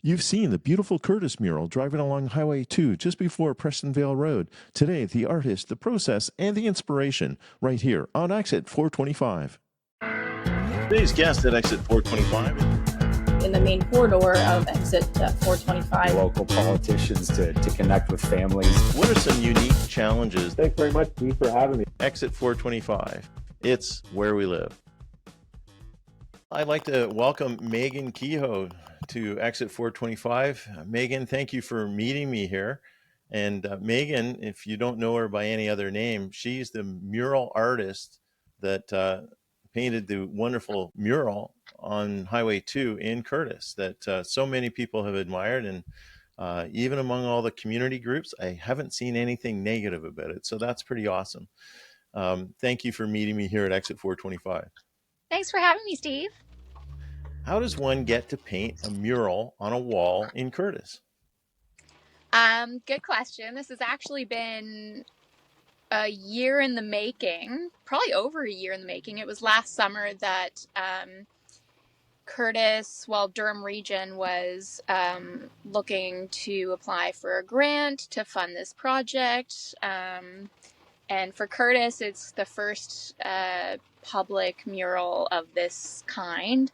You've seen the beautiful Courtice mural driving along Highway 2 just before Prestonvale Road. Today, the artist, the process, and the inspiration right here on Exit 425. Today's guest at Exit 425. In the main corridor of Exit 425. Local politicians to connect with families. What are some unique challenges? Thanks very much, Steve, for having me. Exit 425. It's where we live. I'd like to welcome Meaghan Kehoe to Exit 425. Meaghan, thank you for meeting me here. And Meaghan, if you don't know her by any other name, she's the mural artist that painted the wonderful mural on Highway 2 in Courtice that so many people have admired. And even among all the community groups, I haven't seen anything negative about it. So that's pretty awesome. Thank you for meeting me here at Exit 425. Thanks for having me, Steve. How does one get to paint a mural on a wall in Courtice? Good question. This has actually been a year in the making, probably over a year in the making. It was last summer that Courtice, Durham Region was looking to apply for a grant to fund this project. And for Courtice, it's the first public mural of this kind.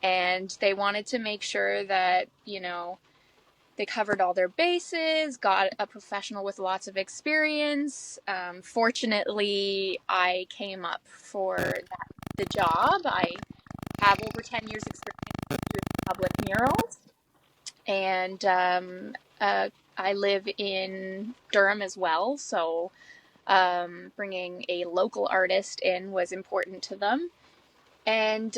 And they wanted to make sure that, they covered all their bases, got a professional with lots of experience. Fortunately, I came up for the job. I have over 10 years experience doing public murals. And I live in Durham as well. So bringing a local artist in was important to them. And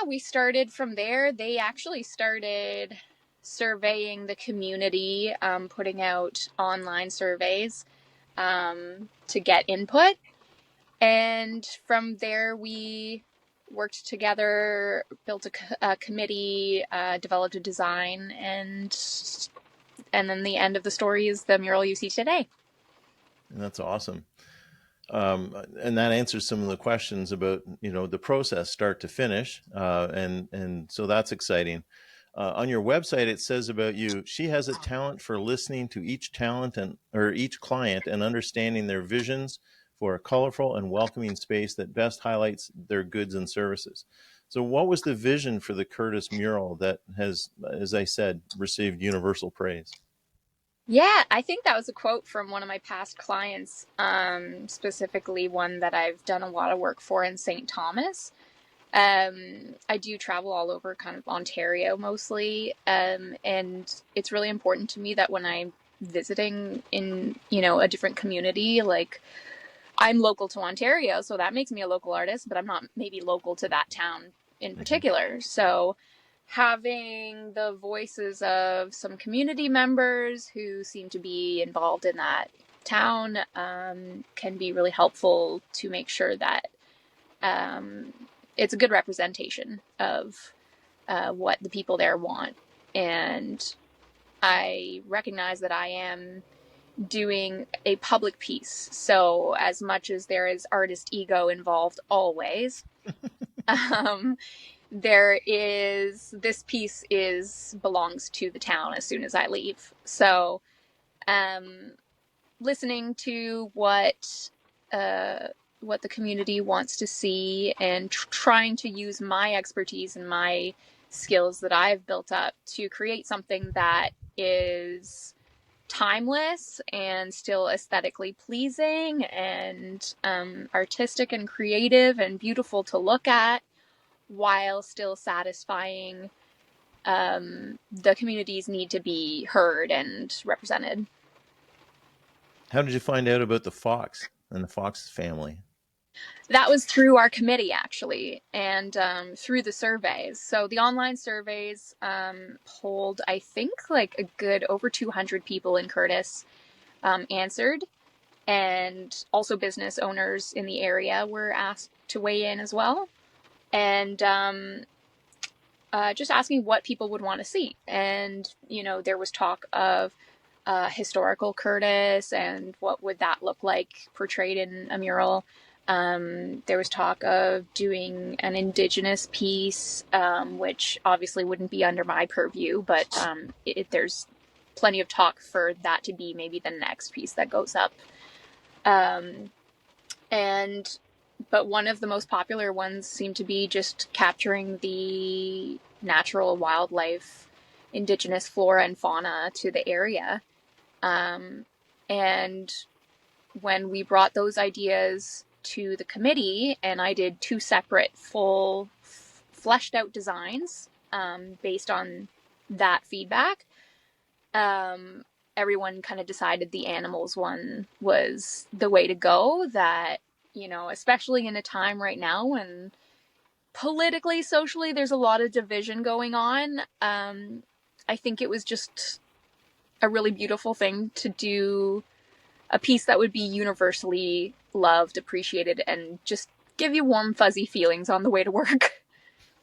we started from there. They actually started surveying the community, putting out online surveys to get input. And from there, we worked together, built a committee, developed a design, and then the end of the story is the mural you see today. And that's awesome. And that answers some of the questions about, the process start to finish. And so that's exciting. On your website, it says about you, she has a talent for listening to each each client and understanding their visions for a colorful and welcoming space that best highlights their goods and services. So what was the vision for the Courtice mural that has, as I said, received universal praise? Yeah, I think that was a quote from one of my past clients, specifically one that I've done a lot of work for in St. Thomas. I do travel all over kind of Ontario mostly, and it's really important to me that when I'm visiting in, a different community, like I'm local to Ontario, so that makes me a local artist, but I'm not maybe local to that town in particular. So having the voices of some community members who seem to be involved in that town can be really helpful to make sure that it's a good representation of what the people there want. And I recognize that I am doing a public piece. So as much as there is artist ego involved always, this piece belongs to the town as soon as I leave. So listening to what the community wants to see and trying to use my expertise and my skills that I've built up to create something that is timeless and still aesthetically pleasing and artistic and creative and beautiful to look at, while still satisfying the community's need to be heard and represented. How did you find out about the fox and the fox family? That was through our committee, actually, and through the surveys. So the online surveys polled, I think, like a good over 200 people in Courtice answered, and also business owners in the area were asked to weigh in as well, and just asking what people would want to see. And, there was talk of historical Courtice and what would that look like portrayed in a mural. There was talk of doing an Indigenous piece, which obviously wouldn't be under my purview, but there's plenty of talk for that to be maybe the next piece that goes up. But one of the most popular ones seemed to be just capturing the natural wildlife, Indigenous flora and fauna to the area. And when we brought those ideas to the committee, and I did 2 separate full fleshed out designs based on that feedback, everyone kind of decided the animals one was the way to go. That, especially in a time right now when politically, socially, there's a lot of division going on, I think it was just a really beautiful thing to do a piece that would be universally loved, appreciated, and just give you warm, fuzzy feelings on the way to work.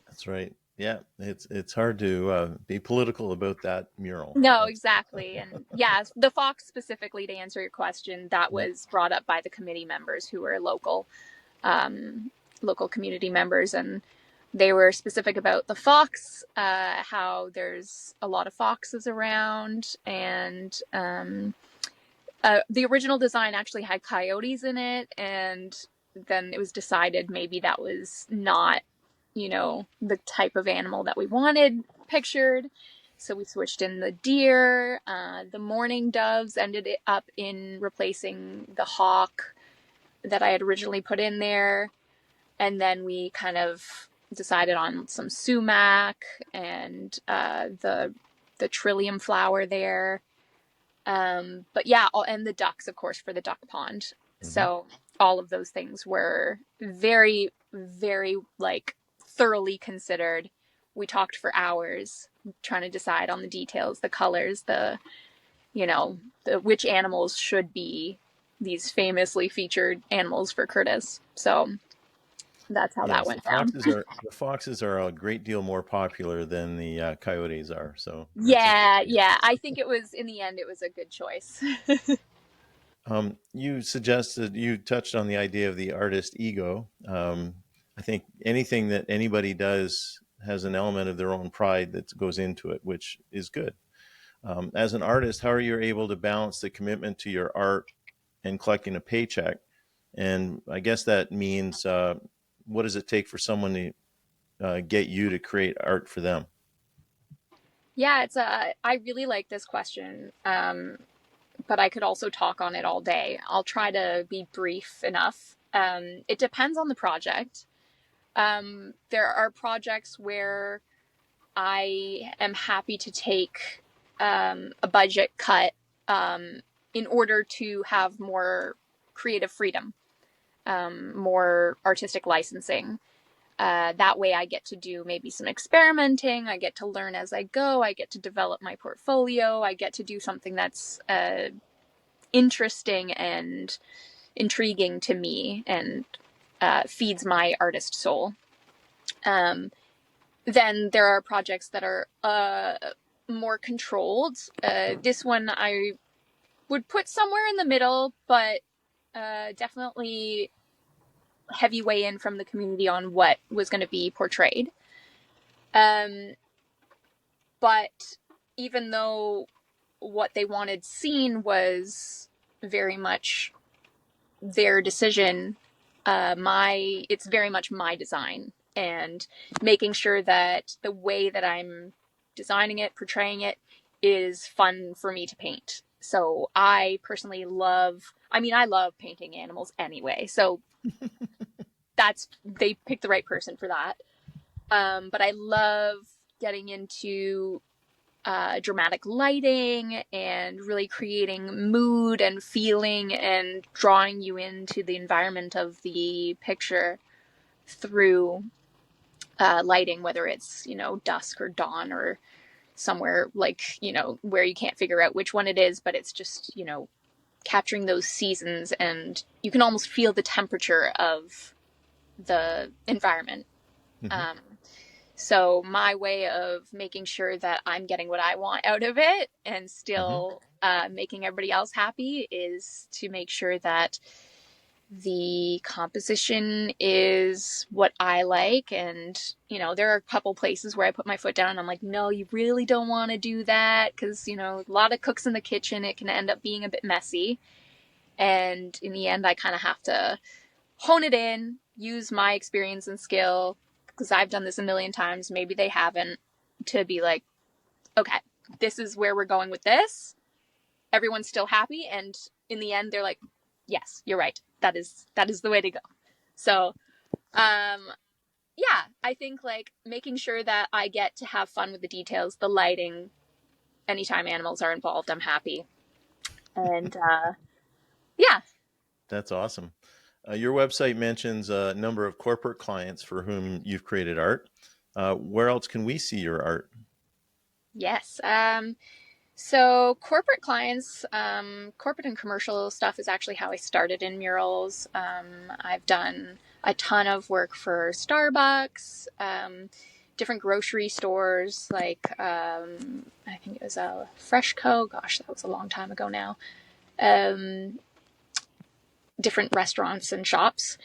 That's right. Yeah, it's hard to be political about that mural. No, exactly. And yeah, the fox specifically, to answer your question, that was brought up by the committee members who were local community members, and they were specific about the fox, how there's a lot of foxes around, and the original design actually had coyotes in it, and then it was decided maybe that was not, the type of animal that we wanted pictured. So we switched in the deer. The mourning doves ended up in replacing the hawk that I had originally put in there. And then we kind of decided on some sumac and the trillium flower there. But yeah, and the ducks, of course, for the duck pond. Mm-hmm. So all of those things were very, very thoroughly considered. We talked for hours trying to decide on the details, the colors, which animals should be these famously featured animals for Courtice. So that's how that went down. The foxes are a great deal more popular than the coyotes are. So yeah. I think in the end, it was a good choice. You touched on the idea of the artist ego. I think anything that anybody does has an element of their own pride that goes into it, which is good. As an artist, how are you able to balance the commitment to your art and collecting a paycheck? And I guess that means, what does it take for someone to get you to create art for them? Yeah, I really like this question. But I could also talk on it all day. I'll try to be brief enough. It depends on the project. There are projects where I am happy to take a budget cut in order to have more creative freedom, more artistic licensing. That way I get to do maybe some experimenting. I get to learn as I go. I get to develop my portfolio. I get to do something that's interesting and intriguing to me and feeds my artist soul. Then there are projects that are more controlled. This one I would put somewhere in the middle, but definitely heavy weigh in from the community on what was going to be portrayed. But even though what they wanted seen was very much their decision, it's very much my design, and making sure that the way that I'm designing it, portraying it, is fun for me to paint. So I personally I love painting animals anyway, so they picked the right person for that. But I love getting into dramatic lighting and really creating mood and feeling and drawing you into the environment of the picture through lighting, whether it's, dusk or dawn or somewhere where you can't figure out which one it is, but it's just, capturing those seasons, and you can almost feel the temperature of the environment. Mm-hmm. So my way of making sure that I'm getting what I want out of it and still making everybody else happy is to make sure that the composition is what I like. And, there are a couple places where I put my foot down and I'm like, no, you really don't want to do that because, a lot of cooks in the kitchen, it can end up being a bit messy. And in the end, I kind of have to hone it in, use my experience and skill, because I've done this a million times. Maybe they haven't, to be like, okay, this is where we're going with this. Everyone's still happy. And in the end, they're like, yes, you're right. That is the way to go. So, yeah, I think like making sure that I get to have fun with the details, the lighting, anytime animals are involved, I'm happy. And, yeah. That's awesome. Your website mentions a number of corporate clients for whom you've created art. Where else can we see your art? Yes. So corporate clients, corporate and commercial stuff is actually how I started in murals. I've done a ton of work for Starbucks, different grocery stores, like I think it was a Freshco. Gosh, that was a long time ago now. Different restaurants and shops.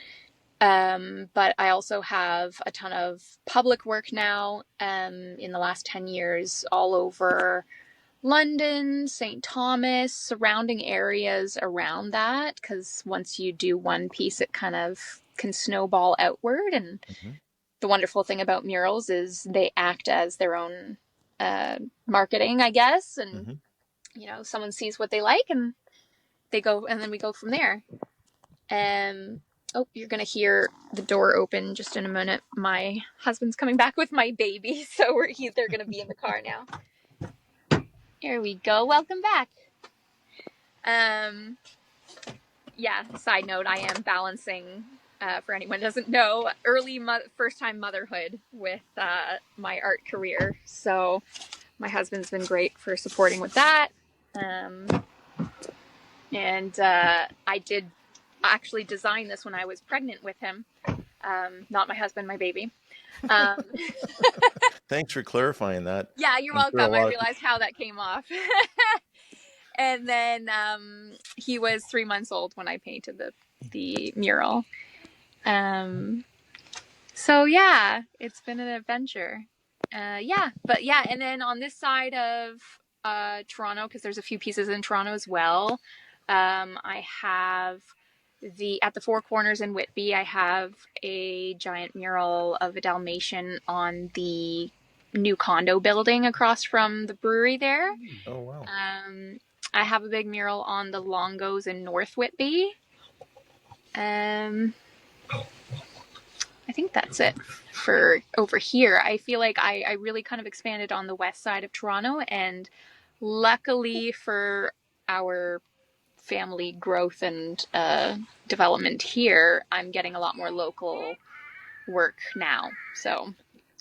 But I also have a ton of public work now in the last 10 years all over London, St. Thomas, surrounding areas around that, because once you do one piece, it kind of can snowball outward. And Mm-hmm. the wonderful thing about murals is they act as their own marketing, I guess. And, Mm-hmm. Someone sees what they like and they go, and then we go from there. Oh, you're going to hear the door open just in a minute. My husband's coming back with my baby, so they're going to be in the car now. Here we go. Welcome back. Yeah, side note, I am balancing, for anyone who doesn't know, first-time motherhood with my art career. So my husband's been great for supporting with that. And I did actually design this when I was pregnant with him. Not my husband, my baby. Thanks for clarifying that. Yeah, you're I'm sure a welcome. I lot of realized how that came off. And then he was 3 months old when I painted the mural. So yeah, it's been an adventure. Yeah, and then on this side of Toronto, because there's a few pieces in Toronto as well, I have at the Four Corners in Whitby, I have a giant mural of a Dalmatian on the new condo building across from the brewery there. Oh, wow. I have a big mural on the Longos in North Whitby. I think that's it for over here. I feel like I really kind of expanded on the west side of Toronto, and luckily for our family growth and development here, I'm getting a lot more local work now. So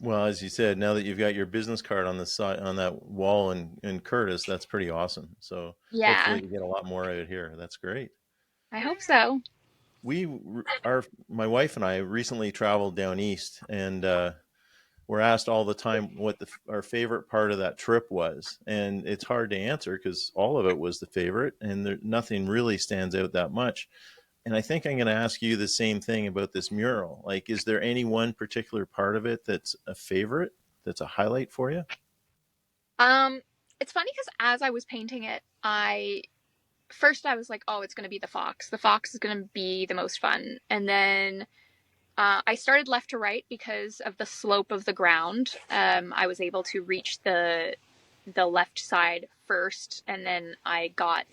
Well, as you said, now that you've got your business card on the side on that wall in Courtice, that's pretty awesome. So yeah, hopefully you get a lot more out here. That's great. I hope so. My wife and I recently traveled down east, and we're asked all the time what our favorite part of that trip was, and it's hard to answer because all of it was the favorite, and nothing really stands out that much. And I think I'm going to ask you the same thing about this mural. Like, is there any one particular part of it that's a favorite, that's a highlight for you? It's funny because as I was painting it, I was like, oh, it's going to be the fox. The fox is going to be the most fun. And then I started left to right because of the slope of the ground. I was able to reach the left side first, and then I got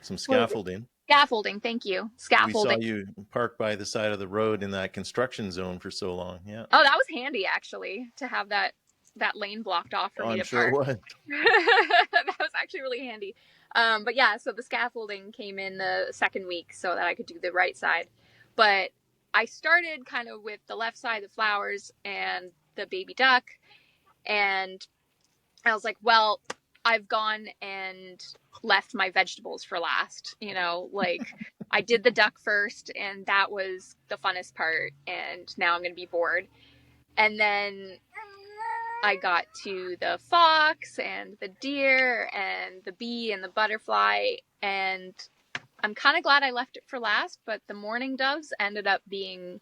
Some scaffolding. scaffolding. Thank you, We saw scaffolding. you park by the side of the road in that construction zone for so long. Yeah. Oh, that was handy actually to have that lane blocked off for Oh, me I'm to sure it park. was. That was actually really handy. But yeah, so the scaffolding came in the second week so that I could do the right side. But I started kind of with the left side, the flowers and the baby duck. And I was like, well, I've gone and left my vegetables for last. Like I did the duck first, and that was the funnest part. And now I'm going to be bored. And then I got to the fox and the deer and the bee and the butterfly, and I'm kind of glad I left it for last, but the mourning doves ended up being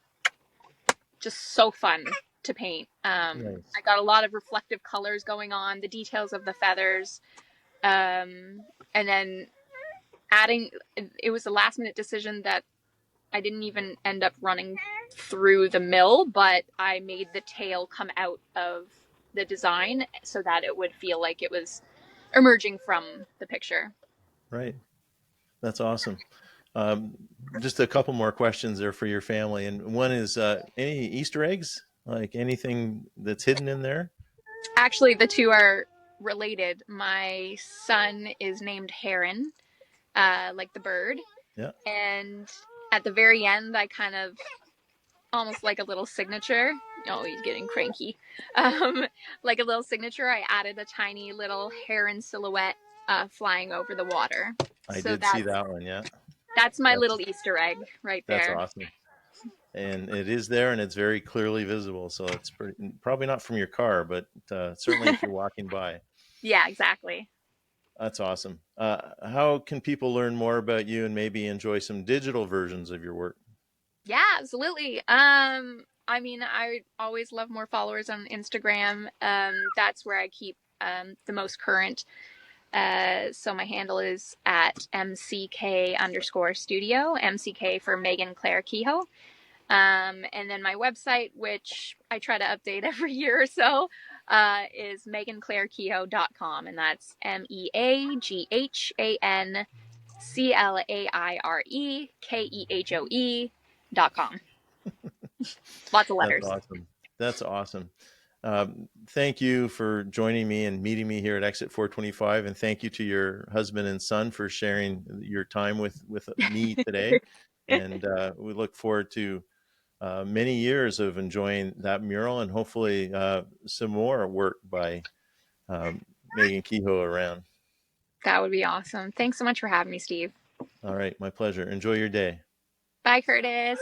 just so fun to paint. Nice. I got a lot of reflective colors going on, the details of the feathers, and then adding. It was a last minute decision that I didn't even end up running through the mill, but I made the tail come out of the design so that it would feel like it was emerging from the picture. Right. That's awesome. Um, just a couple more questions there for your family. And one is any Easter eggs, like anything that's hidden in there? Actually, the two are related. My son is named Heron, like the bird, Yeah, and at the very end, I kind of almost like a little signature. Oh, he's getting cranky. Like a little signature, I added a tiny little heron silhouette flying over the water. I So did see that one. Yeah, that's my that's little Easter egg right that's there. awesome. And it is there, and it's very clearly visible. So it's probably not from your car, but certainly if you're walking by. Yeah, exactly. That's awesome. How can people learn more about you and maybe enjoy some digital versions of your work? Yeah, absolutely. I mean, I always love more followers on Instagram. That's where I keep the most current. So my handle is at MCK underscore studio, MCK for Meaghan Claire Kehoe. And then my website, which I try to update every year or so, is meaghanclairekehoe.com. And that's MEAGHANCLAIREKEHOE.com. Lots of That's letters. awesome. That's awesome. Thank you for joining me and meeting me here at Exit 425, and thank you to your husband and son for sharing your time with me today. And we look forward to many years of enjoying that mural and hopefully some more work by um, Meaghan Kehoe around. That would be awesome. Thanks so much for having me, Steve. All right, my pleasure. Enjoy your day. Bye, Courtice.